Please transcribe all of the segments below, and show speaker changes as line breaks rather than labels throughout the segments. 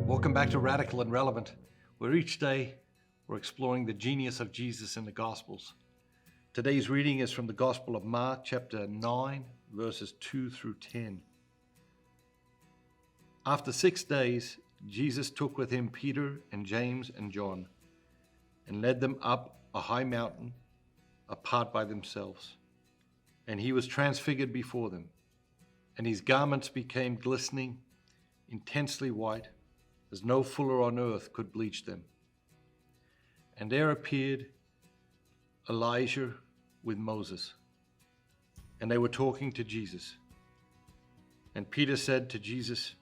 Welcome back to Radical and Relevant, where each day we're exploring the genius of Jesus in the Gospels. Today's reading is from the Gospel of Mark, chapter 9, verses 2 through 10. After 6 days, Jesus took with him Peter and James and John and led them up a high mountain apart by themselves. And he was transfigured before them, and his garments became glistening, intensely white, as no fuller on earth could bleach them. And there appeared Elijah with Moses, and they were talking to Jesus. And Peter said to Jesus,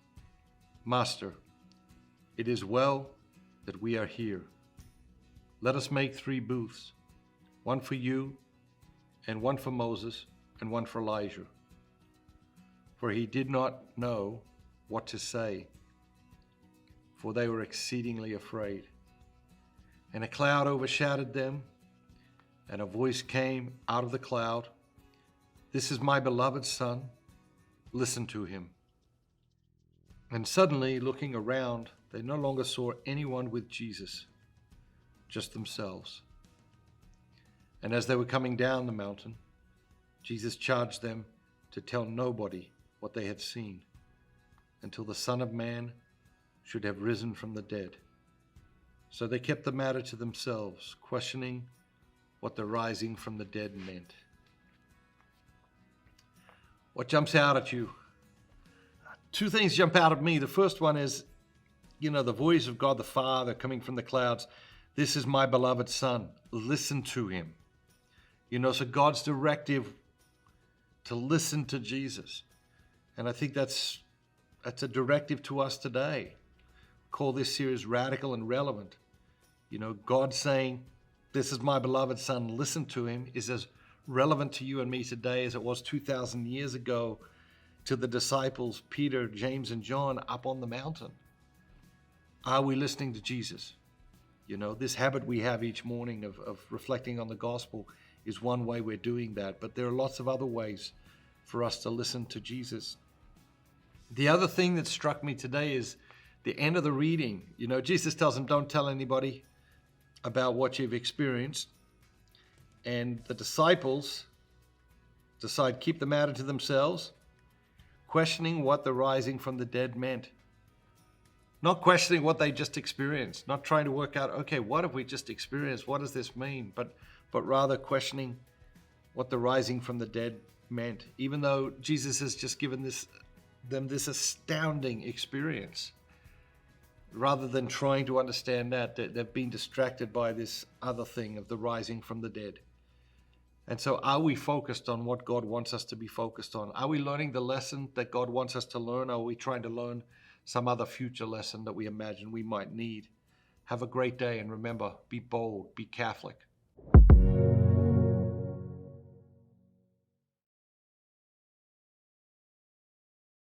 "Master, it is well that we are here. Let us make 3 booths, one for you, and one for Moses, and one for Elijah." For he did not know what to say, for they were exceedingly afraid. And a cloud overshadowed them, and a voice came out of the cloud, "This is my beloved Son, listen to him." And suddenly, looking around, they no longer saw anyone with Jesus, just themselves. And as they were coming down the mountain, Jesus charged them to tell nobody what they had seen until the Son of Man should have risen from the dead. So they kept the matter to themselves, questioning what the rising from the dead meant. What jumps out at you? 2 things jump out at me. The first one is, the voice of God the Father coming from the clouds. "This is my beloved Son, listen to him." So God's directive to listen to Jesus. And I think that's a directive to us today. Call this series Radical and Relevant. God saying, "This is my beloved Son, listen to him," is as relevant to you and me today as it was 2,000 years ago to the disciples, Peter, James, and John up on the mountain. Are we listening to Jesus? This habit we have each morning of reflecting on the gospel is one way we're doing that, but there are lots of other ways for us to listen to Jesus. The other thing that struck me today is the end of the reading. Jesus tells them, "Don't tell anybody about what you've experienced." And the disciples decide, keep the matter to themselves, questioning what the rising from the dead meant. Not questioning what they just experienced, not trying to work out, okay, what have we just experienced? What does this mean? But rather questioning what the rising from the dead meant, even though Jesus has just given them this astounding experience. Rather than trying to understand that, they've been distracted by this other thing of the rising from the dead. And so are we focused on what God wants us to be focused on? Are we learning the lesson that God wants us to learn? Or are we trying to learn some other future lesson that we imagine we might need? Have a great day, and remember, be bold, be Catholic.